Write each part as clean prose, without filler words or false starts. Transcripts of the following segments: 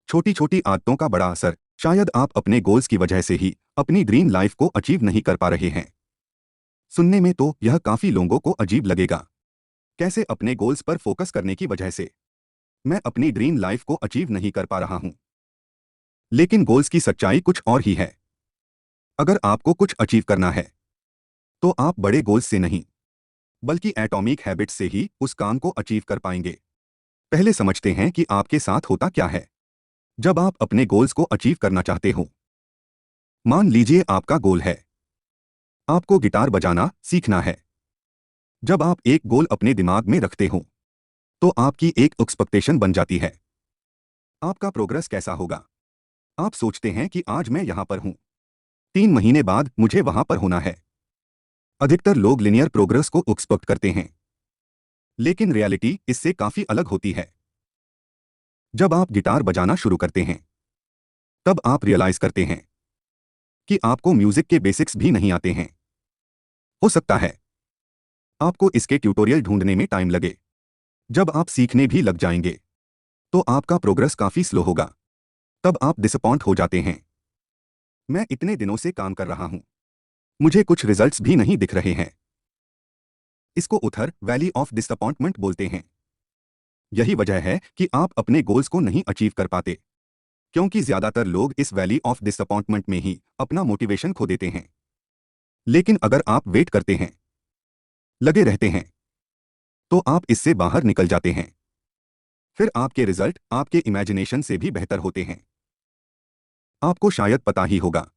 छोटी छोटी आदतों का बड़ा असर। शायद आप अपने गोल्स की वजह से ही अपनी ड्रीम लाइफ को अचीव नहीं कर पा रहे हैं। सुनने में तो यह काफी लोगों को अजीब लगेगा। कैसे अपने गोल्स पर फोकस करने की वजह से मैं अपनी ड्रीम लाइफ को अचीव नहीं कर पा रहा हूं। लेकिन गोल्स की सच्चाई कुछ और ही है। अगर आपको कुछ अचीव करना है तो आप बड़े गोल्स से नहीं बल्कि एटॉमिक हैबिट्स से ही उस काम को अचीव कर पाएंगे। पहले समझते हैं कि आपके साथ होता क्या है जब आप अपने गोल्स को अचीव करना चाहते हो। मान लीजिए आपका गोल है आपको गिटार बजाना सीखना है। जब आप एक गोल अपने दिमाग में रखते हो तो आपकी एक एक्सपेक्टेशन बन जाती है। आपका प्रोग्रेस कैसा होगा। आप सोचते हैं कि आज मैं यहां पर हूं, 3 महीने बाद मुझे वहां पर होना है। अधिकतर लोग लिनियर प्रोग्रेस को एक्सपेक्ट करते हैं, लेकिन रियलिटी इससे काफी अलग होती है। जब आप गिटार बजाना शुरू करते हैं तब आप रियलाइज करते हैं कि आपको म्यूजिक के बेसिक्स भी नहीं आते हैं। हो सकता है आपको इसके ट्यूटोरियल ढूंढने में टाइम लगे। जब आप सीखने भी लग जाएंगे तो आपका प्रोग्रेस काफी स्लो होगा। तब आप डिसअपॉइंट हो जाते हैं। मैं इतने दिनों से काम कर रहा हूं, मुझे कुछ रिजल्ट्स भी नहीं दिख रहे हैं। इसको उथर वैली ऑफ डिसअपॉइंटमेंट बोलते हैं। यही वजह है कि आप अपने गोल्स को नहीं अचीव कर पाते, क्योंकि ज्यादातर लोग इस वैली ऑफ डिसअपॉइंटमेंट में ही अपना मोटिवेशन खो देते हैं। लेकिन अगर आप वेट करते हैं, लगे रहते हैं, तो आप इससे बाहर निकल जाते हैं। फिर आपके रिजल्ट आपके इमेजिनेशन से भी बेहतर होते हैं। आपको शायद पता ही होगा,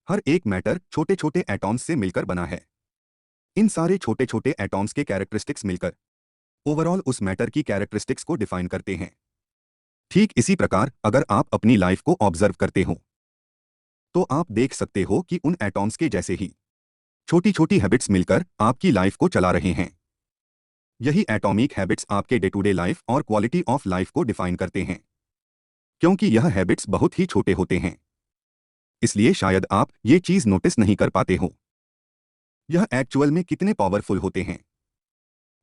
हर एक मैटर छोटे छोटे एटॉम्स से मिलकर बना है। इन सारे छोटे छोटे एटॉम्स के कैरेक्टरिस्टिक्स मिलकर ओवरऑल उस मैटर की कैरेक्टरिस्टिक्स को डिफाइन करते हैं। ठीक इसी प्रकार अगर आप अपनी लाइफ को ऑब्जर्व करते हो तो आप देख सकते हो कि उन एटॉम्स के जैसे ही छोटी छोटी हैबिट्स मिलकर आपकी लाइफ को चला रहे हैं। यही एटॉमिक हैबिट्स आपके डे टू डे लाइफ और क्वालिटी ऑफ लाइफ को डिफाइन करते हैं। क्योंकि यह हैबिट्स बहुत ही छोटे होते हैं, इसलिए शायद आप ये चीज नोटिस नहीं कर पाते हो। यह एक्चुअल में कितने पावरफुल होते हैं।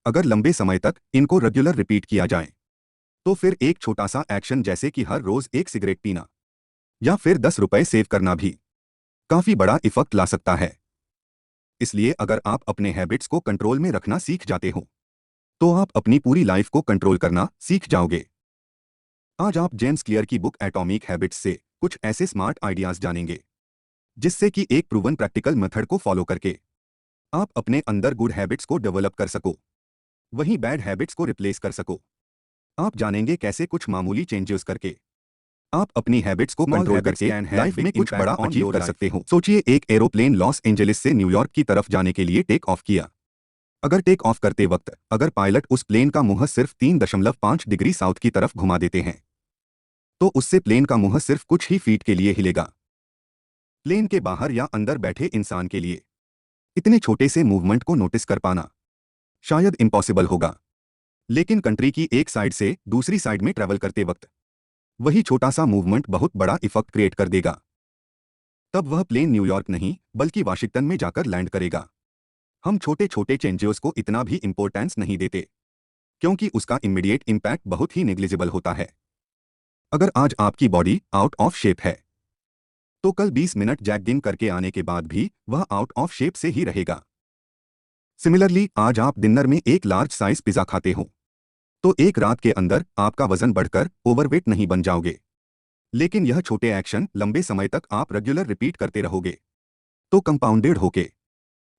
अगर लंबे समय तक इनको रेगुलर रिपीट किया जाए तो फिर एक छोटा सा एक्शन जैसे कि हर रोज एक सिगरेट पीना या फिर 10 रुपए सेव करना भी काफी बड़ा इफेक्ट ला सकता है। इसलिए अगर आप अपने हैबिट्स को कंट्रोल में रखना सीख जाते हो तो आप अपनी पूरी लाइफ को कंट्रोल करना सीख जाओगे। आज आप जेम्स क्लियर की बुक एटॉमिक हैबिट्स से कुछ ऐसे स्मार्ट आइडियाज जानेंगे जिससे कि एक प्रूवन प्रैक्टिकल मेथड को फॉलो करके आप अपने अंदर गुड हैबिट्स को डेवलप कर सको, वहीं बैड हैबिट्स को रिप्लेस कर सको। आप जानेंगे कैसे कुछ मामूली चेंजेस करके आप अपनी हैबिट्स को कंट्रोल करके लाइफ में कुछ बड़ा अचीव कर सकते हो। सोचिए एक एरोप्लेन लॉस एंजलिस से न्यूयॉर्क की तरफ जाने के लिए टेक ऑफ किया। अगर टेक ऑफ करते वक्त अगर पायलट उस प्लेन का मुंह सिर्फ 3.5 डिग्री साउथ की तरफ घुमा देते हैं तो उससे प्लेन का मुंह सिर्फ कुछ ही फीट के लिए हिलेगा। प्लेन के बाहर या अंदर बैठे इंसान के लिए इतने छोटे से मूवमेंट को नोटिस कर पाना शायद इम्पॉसिबल होगा, लेकिन कंट्री की एक साइड से दूसरी साइड में ट्रैवल करते वक्त वही छोटा सा मूवमेंट बहुत बड़ा इफेक्ट क्रिएट कर देगा। तब वह प्लेन न्यूयॉर्क नहीं बल्कि वाशिंगटन में जाकर लैंड करेगा। हम छोटे छोटे चेंजेस को इतना भी इंपॉर्टेंस नहीं देते क्योंकि उसका इमीडिएट इम्पैक्ट बहुत ही नेग्लिजिबल होता है। अगर आज आपकी बॉडी आउट ऑफ शेप है तो कल 20 मिनट जैगिंग करके आने के बाद भी वह आउट ऑफ शेप से ही रहेगा। सिमिलरली आज आप डिनर में एक लार्ज साइज पिज्जा खाते हो तो एक रात के अंदर आपका वजन बढ़कर ओवरवेट नहीं बन जाओगे, लेकिन यह छोटे एक्शन लंबे समय तक आप रेगुलर रिपीट करते रहोगे तो कंपाउंडेड होके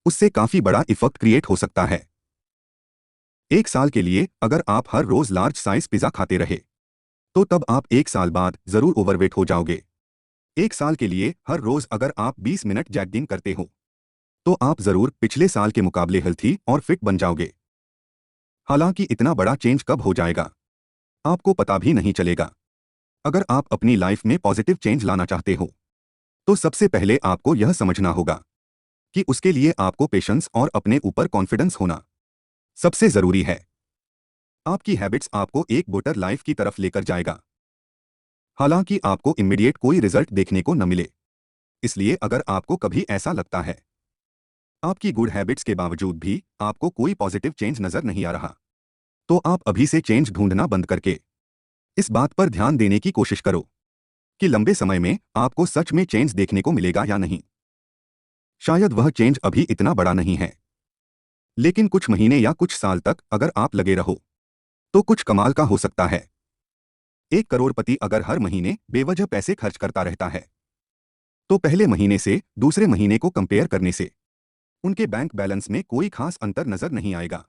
उससे काफी बड़ा इफेक्ट क्रिएट हो सकता है। 1 साल के लिए अगर आप हर रोज लार्ज साइज पिज्जा खाते रहे तो तब आप 1 साल बाद जरूर ओवरवेट हो जाओगे। 1 साल के लिए हर रोज अगर आप 20 मिनट जैगिंग करते हो तो आप जरूर पिछले साल के मुकाबले हेल्थी और फिट बन जाओगे। हालांकि इतना बड़ा चेंज कब हो जाएगा आपको पता भी नहीं चलेगा। अगर आप अपनी लाइफ में पॉजिटिव चेंज लाना चाहते हो तो सबसे पहले आपको यह समझना होगा कि उसके लिए आपको पेशेंस और अपने ऊपर कॉन्फिडेंस होना सबसे जरूरी है। आपकी हैबिट्स आपको एक बेटर लाइफ की तरफ लेकर जाएगा, हालांकि आपको इमीडिएट कोई रिजल्ट देखने को न मिले। इसलिए अगर आपको कभी ऐसा लगता है आपकी गुड हैबिट्स के बावजूद भी आपको कोई पॉजिटिव चेंज नजर नहीं आ रहा तो आप अभी से चेंज ढूंढना बंद करके इस बात पर ध्यान देने की कोशिश करो कि लंबे समय में आपको सच में चेंज देखने को मिलेगा या नहीं। शायद वह चेंज अभी इतना बड़ा नहीं है, लेकिन कुछ महीने या कुछ साल तक अगर आप लगे रहो तो कुछ कमाल का हो सकता है। एक करोड़पति अगर हर महीने बेवजह पैसे खर्च करता रहता है तो पहले महीने से दूसरे महीने को कंपेयर करने से उनके बैंक बैलेंस में कोई खास अंतर नजर नहीं आएगा।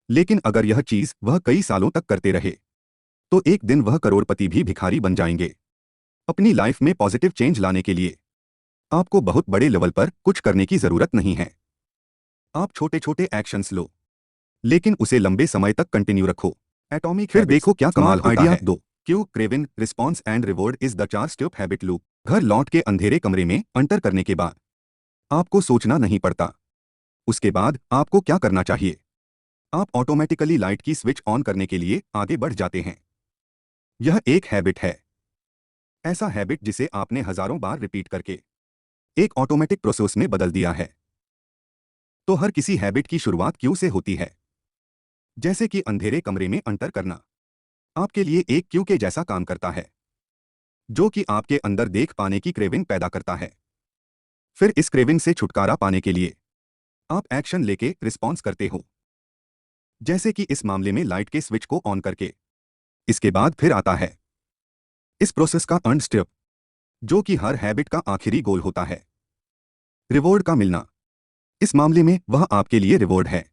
लेकिन अगर यह चीज वह कई सालों तक करते रहे तो एक दिन वह करोड़पति भी भिखारी बन जाएंगे। अपनी लाइफ में पॉजिटिव चेंज लाने के लिए आपको बहुत बड़े लेवल पर कुछ करने की जरूरत नहीं है। आप छोटे छोटे एक्शंस लो, लेकिन उसे लंबे समय तक कंटिन्यू रखो। एटॉमिक फिर देखो क्या कमाल होता है। दो Q Kraven response and reward is the 4 step habit loop. घर लौट के अंधेरे कमरे में एंटर करने के बाद आपको सोचना नहीं पड़ता उसके बाद आपको क्या करना चाहिए। आप ऑटोमेटिकली लाइट की स्विच ऑन करने के लिए आगे बढ़ जाते हैं। यह एक हैबिट है, ऐसा हैबिट जिसे आपने हजारों बार रिपीट करके एक ऑटोमेटिक प्रोसेस में बदल दिया है। तो हर किसी हैबिट की शुरुआत क्यू से होती है, जैसे कि अंधेरे कमरे में एंटर करना आपके लिए एक क्यू के जैसा काम करता है, जो कि आपके अंदर देख पाने की क्रेविंग पैदा करता है। फिर इस क्रेविंग से छुटकारा पाने के लिए आप एक्शन लेके रिस्पॉन्स करते हो, जैसे कि इस मामले में लाइट के स्विच को ऑन करके। इसके बाद फिर आता है इस प्रोसेस का अर्न स्टेप, जो कि हर हैबिट का आखिरी गोल होता है, रिवॉर्ड का मिलना। इस मामले में वह आपके लिए रिवॉर्ड है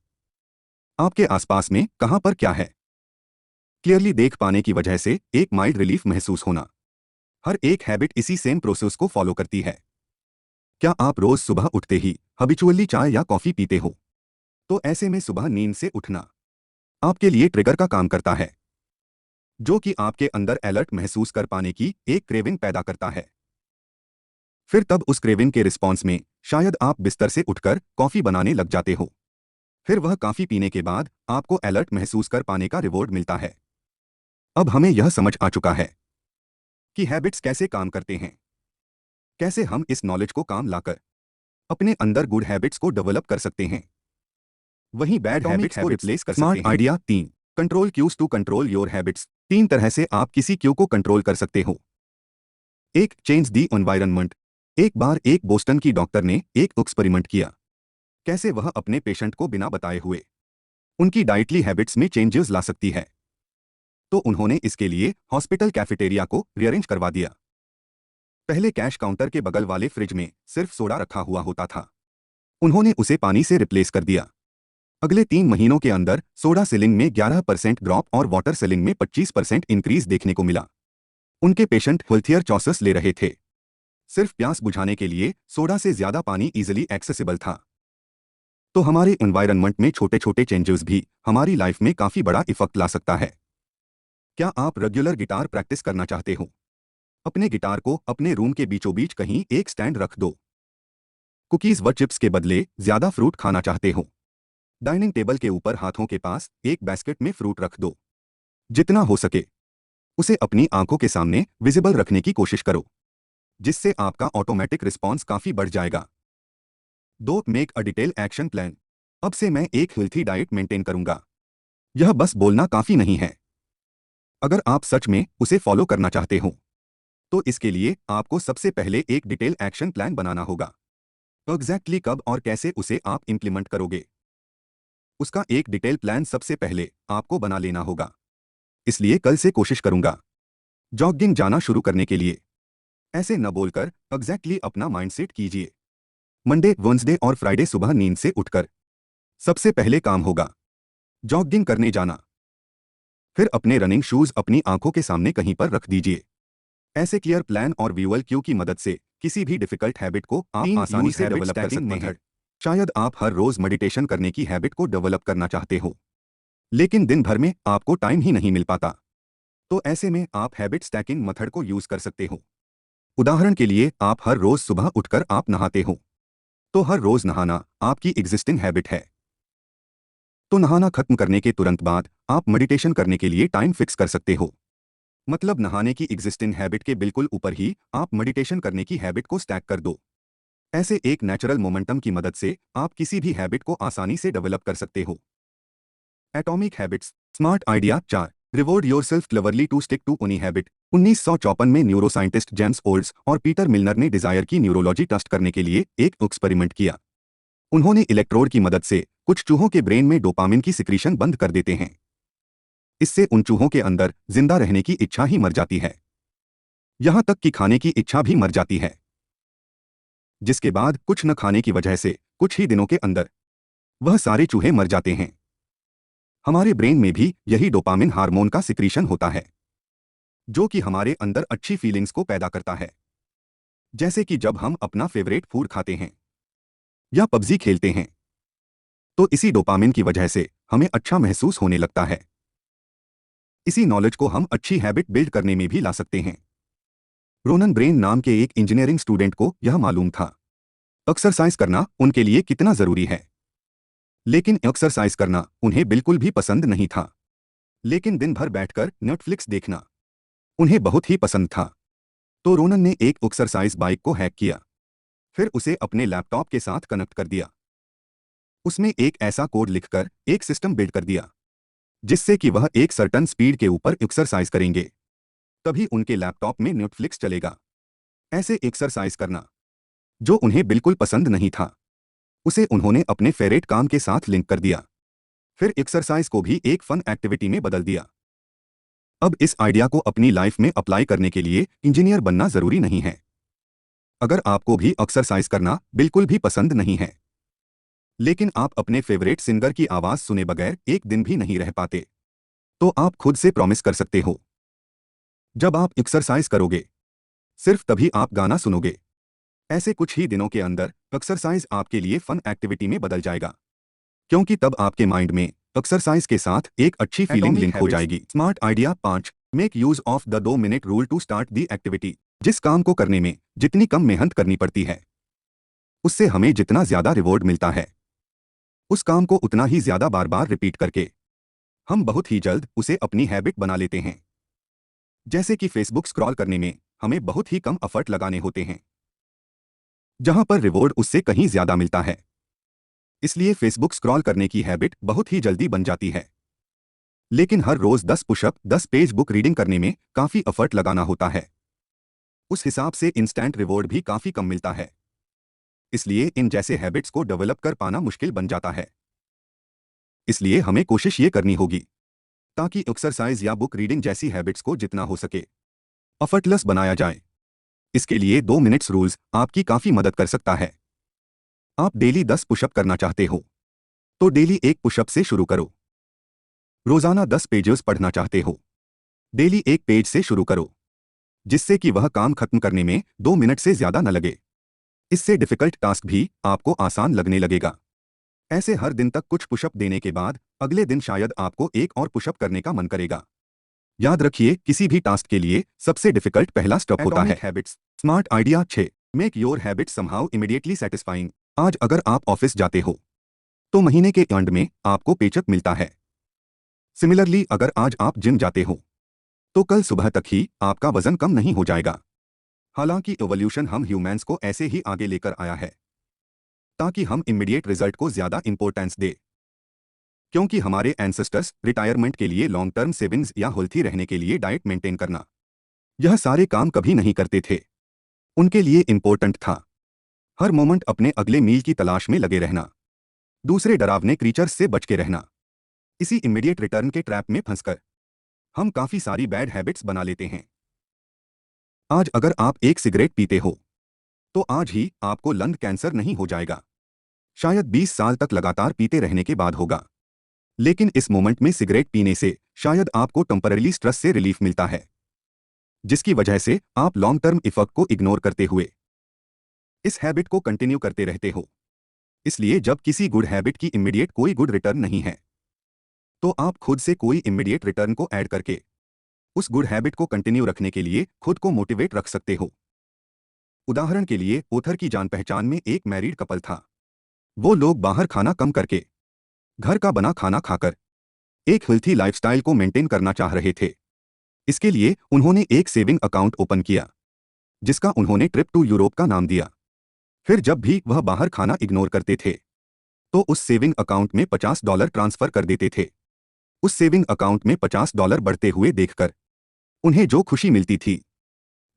आपके आसपास में कहां पर क्या है क्लियरली देख पाने की वजह से एक माइल्ड रिलीफ महसूस होना। हर एक हैबिट इसी सेम प्रोसेस को फॉलो करती है। क्या आप रोज सुबह उठते ही हैबिचुअली चाय या कॉफी पीते हो? तो ऐसे में सुबह नींद से उठना आपके लिए ट्रिगर का काम करता है, जो कि आपके अंदर अलर्ट महसूस कर पाने की एक क्रेविंग पैदा करता है। फिर तब उस क्रेविंग के रिस्पॉन्स में शायद आप बिस्तर से उठकर कॉफी बनाने लग जाते हो। फिर वह कॉफी पीने के बाद आपको अलर्ट महसूस कर पाने का रिवॉर्ड मिलता है। अब हमें यह समझ आ चुका है कि हैबिट्स कैसे काम करते हैं, कैसे हम इस नॉलेज को काम लाकर अपने अंदर गुड हैबिट्स को डेवलप कर सकते हैं, वहीं बैड हैबिट्स को रिप्लेस कर सकते हैं। Idea 3, control cues to control your habits. 3 तरह से आप किसी क्यू को कंट्रोल कर सकते हो। एक, चेंज दी एनवायरनमेंट। एक बार एक बोस्टन की डॉक्टर ने एक एक्सपेरिमेंट किया, कैसे वह अपने पेशेंट को बिना बताए हुए उनकी डाइटली हैबिट्स में चेंजेस ला सकती है। तो उन्होंने इसके लिए हॉस्पिटल कैफेटेरिया को रीअरेंज करवा दिया। पहले कैश काउंटर के बगल वाले फ्रिज में सिर्फ सोडा रखा हुआ होता था, उन्होंने उसे पानी से रिप्लेस कर दिया। अगले 3 महीनों के अंदर सोडा सेलिंग में 11% ड्रॉप और वाटर सेलिंग में 25% इंक्रीज देखने को मिला। उनके पेशेंट हेल्थियर चॉइसेस ले रहे थे। सिर्फ प्यास बुझाने के लिए सोडा से ज्यादा पानी इजीली एक्सेसिबल था। तो हमारे एनवायरनमेंट में छोटे छोटे चेंजेस भी हमारी लाइफ में काफी बड़ा इफेक्ट ला सकता है। क्या आप रेगुलर गिटार प्रैक्टिस करना चाहते हो? अपने गिटार को अपने रूम के बीचों बीच कहीं एक स्टैंड रख दो। कुकीज व चिप्स के बदले ज्यादा फ्रूट खाना चाहते हो? डाइनिंग टेबल के ऊपर हाथों के पास एक बास्केट में फ्रूट रख दो। जितना हो सके उसे अपनी आंखों के सामने विजिबल रखने की कोशिश करो, जिससे आपका ऑटोमेटिक रिस्पॉन्स काफी बढ़ जाएगा। 2, make a detail action plan. अब से मैं एक हेल्थी डाइट मेंटेन करूंगा। यह बस बोलना काफी नहीं है। अगर आप सच में उसे फॉलो करना चाहते हो तो इसके लिए आपको सबसे पहले एक डिटेल एक्शन प्लान बनाना होगा। एग्जैक्टली कब और कैसे उसे आप इंप्लीमेंट करोगे, उसका एक डिटेल प्लान सबसे पहले आपको बना लेना होगा। इसलिए कल से कोशिश करूंगा जॉगिंग जाना शुरू करने के लिए। ऐसे न बोलकर एग्जैक्टली अपना माइंडसेट कीजिए। मंडे, वेडनेसडे और फ्राइडे सुबह नींद से उठकर सबसे पहले काम होगा जॉगिंग करने जाना। फिर अपने रनिंग शूज अपनी आंखों के सामने कहीं पर रख दीजिए। ऐसे क्लियर प्लान और विजुअल क्यू की मदद से किसी भी डिफिकल्ट हैबिट को आप आसानी से डेवलप कर सकते हैं। शायद आप हर रोज मेडिटेशन करने की हैबिट को डेवलप करना चाहते हो, लेकिन दिन भर में आपको टाइम ही नहीं मिल पाता। तो ऐसे में आप हैबिट स्टैकिंग मेथड को यूज कर सकते हो। उदाहरण के लिए, आप हर रोज सुबह उठकर आप नहाते हो, तो हर रोज नहाना आपकी एग्जिस्टिंग हैबिट है। तो नहाना खत्म करने के तुरंत बाद आप मेडिटेशन करने के लिए टाइम फिक्स कर सकते हो। मतलब नहाने की एग्जिस्टिंग हैबिट के बिल्कुल ऊपर ही आप मेडिटेशन करने की हैबिट को स्टैक कर दो। ऐसे एक नेचुरल मोमेंटम की मदद से आप किसी भी हैबिट को आसानी से डेवलप कर सकते हो। Atomic habits. Smart idea 4, reward yourself cleverly to stick to उनी हैबिट। 1954 में न्यूरोसाइंटिस्ट जेम्स ओल्ड्स और पीटर मिलनर ने डिजायर की न्यूरोलॉजी टेस्ट करने के लिए एक एक्सपेरिमेंट किया। उन्होंने इलेक्ट्रोड की मदद से कुछ चूहों के ब्रेन में डोपामिन की सिक्रीशन बंद कर देते हैं। इससे उन चूहों के अंदर जिंदा रहने की इच्छा ही मर जाती है, यहां तक कि खाने की इच्छा भी मर जाती है, जिसके बाद कुछ न खाने की वजह से कुछ ही दिनों के अंदर वह सारे चूहे मर जाते हैं। हमारे ब्रेन में भी यही डोपामिन हार्मोन का सिक्रीशन होता है, जो कि हमारे अंदर अच्छी फीलिंग्स को पैदा करता है। जैसे कि जब हम अपना फेवरेट फूड खाते हैं या पबजी खेलते हैं, तो इसी डोपामिन की वजह से हमें अच्छा महसूस होने लगता है। इसी नॉलेज को हम अच्छी हैबिट बिल्ड करने में भी ला सकते हैं। रोनन ब्रेन नाम के एक इंजीनियरिंग स्टूडेंट को यह मालूम था एक्सरसाइज करना उनके लिए कितना जरूरी है, लेकिन एक्सरसाइज करना उन्हें बिल्कुल भी पसंद नहीं था। लेकिन दिन भर बैठकर नेटफ्लिक्स देखना उन्हें बहुत ही पसंद था। तो रोनन ने एक एक्सरसाइज बाइक को हैक किया, फिर उसे अपने लैपटॉप के साथ कनेक्ट कर दिया। उसमें एक ऐसा कोड लिखकर एक सिस्टम बिल्ड कर दिया जिससे कि वह एक सर्टन स्पीड के ऊपर एक्सरसाइज करेंगे, तभी उनके लैपटॉप में नेटफ्लिक्स चलेगा। ऐसे एक्सरसाइज करना जो उन्हें बिल्कुल पसंद नहीं था, उसे उन्होंने अपने फेवरेट काम के साथ लिंक कर दिया, फिर एक्सरसाइज को भी एक फन एक्टिविटी में बदल दिया। अब इस आइडिया को अपनी लाइफ में अप्लाई करने के लिए इंजीनियर बनना जरूरी नहीं है। अगर आपको भी एक्सरसाइज करना बिल्कुल भी पसंद नहीं है, लेकिन आप अपने फेवरेट सिंगर की आवाज सुने बगैर एक दिन भी नहीं रह पाते, तो आप खुद से प्रॉमिस कर सकते हो, जब आप एक्सरसाइज करोगे सिर्फ तभी आप गाना सुनोगे। ऐसे कुछ ही दिनों के अंदर एक्सरसाइज आपके लिए फन एक्टिविटी में बदल जाएगा, क्योंकि तब आपके माइंड में एक्सरसाइज के साथ एक अच्छी फीलिंग लिंक हो जाएगी। Smart idea 5, make use of the 2 minute rule to start the activity. जिस काम को करने में जितनी कम मेहनत करनी पड़ती है, उससे हमें जितना ज्यादा रिवॉर्ड मिलता है, उस काम को उतना ही ज्यादा बार बार रिपीट करके हम बहुत ही जल्द उसे अपनी हैबिट बना लेते हैं। जैसे कि फेसबुक स्क्रॉल करने में हमें बहुत ही कम एफर्ट लगाने होते हैं, जहां पर रिवॉर्ड उससे कहीं ज्यादा मिलता है। इसलिए फेसबुक स्क्रॉल करने की हैबिट बहुत ही जल्दी बन जाती है। लेकिन हर रोज 10 पुशअप 10 पेज बुक रीडिंग करने में काफी एफर्ट लगाना होता है। उस हिसाब से इंस्टेंट रिवॉर्ड भी काफी कम मिलता है। इसलिए इन जैसे हैबिट्स को डेवलप कर पाना मुश्किल बन जाता है। इसलिए हमें कोशिश ये करनी होगी ताकि एक्सरसाइज या बुक रीडिंग जैसी हैबिट्स को जितना हो सके एफर्टलेस बनाया जाए। इसके लिए 2 मिनट्स रूल्स आपकी काफी मदद कर सकता है। आप डेली 10 पुशअप करना चाहते हो तो डेली 1 पुशअप से शुरू करो। रोजाना 10 पेजेस पढ़ना चाहते हो, डेली 1 पेज से शुरू करो, जिससे कि वह काम खत्म करने में 2 मिनट से ज्यादा न लगे। इससे डिफिकल्ट टास्क भी आपको आसान लगने लगेगा। ऐसे हर दिन तक कुछ पुशअप देने के बाद अगले दिन शायद आपको एक और पुशअप करने का मन करेगा। याद रखिए, किसी भी टास्क के लिए सबसे डिफिकल्ट पहला स्टेप होता है habits. Smart idea 6, make your habit somehow immediately satisfying. आज अगर आप ऑफिस जाते हो तो महीने के एंड में आपको पेचेक मिलता है। सिमिलरली अगर आज आप जिम जाते हो तो कल सुबह तक ही आपका वजन कम नहीं हो जाएगा। हालांकि एवोल्यूशन हम ह्यूमंस को ऐसे ही आगे लेकर आया है ताकि हम इमीडिएट रिजल्ट को ज्यादा इंपॉर्टेंस दे, क्योंकि हमारे एंसेस्टर्स रिटायरमेंट के लिए लॉन्ग टर्म सेविंग्स या हेल्थी रहने के लिए डाइट मेंटेन करना, यह सारे काम कभी नहीं करते थे। उनके लिए इंपॉर्टेंट था हर मोमेंट अपने अगले मील की तलाश में लगे रहना, दूसरे डरावने क्रीचर्स से बच के रहना। इसी इमीडिएट रिटर्न के ट्रैप में फंसकर हम काफी सारी बैड हैबिट्स बना लेते हैं। आज अगर आप एक सिगरेट पीते हो तो आज ही आपको लंग कैंसर नहीं हो जाएगा, शायद 20 साल तक लगातार पीते रहने के बाद होगा। लेकिन इस मोमेंट में सिगरेट पीने से शायद आपको टेम्पररी स्ट्रेस से रिलीफ मिलता है, जिसकी वजह से आप लॉन्ग टर्म इफेक्ट को इग्नोर करते हुए इस हैबिट को कंटिन्यू करते रहते हो। इसलिए जब किसी गुड हैबिट की इमीडिएट कोई गुड रिटर्न नहीं है, तो आप खुद से कोई इमीडिएट रिटर्न को ऐड करके उस गुड हैबिट को कंटिन्यू रखने के लिए खुद को मोटिवेट रख सकते हो। उदाहरण के लिए ओथर की जान पहचान में एक मैरिड कपल था। वो लोग बाहर खाना कम करके घर का बना खाना खाकर एक हेल्थी लाइफस्टाइल को मेंटेन करना चाह रहे थे। इसके लिए उन्होंने एक सेविंग अकाउंट ओपन किया, जिसका उन्होंने ट्रिप टू यूरोप का नाम दिया। फिर जब भी वह बाहर खाना इग्नोर करते थे तो उस सेविंग अकाउंट में $50 ट्रांसफर कर देते थे। उस सेविंग अकाउंट में $50 बढ़ते हुए देखकर उन्हें जो खुशी मिलती थी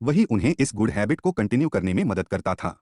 वही उन्हें इस गुड हैबिट को कंटिन्यू करने में मदद करता था।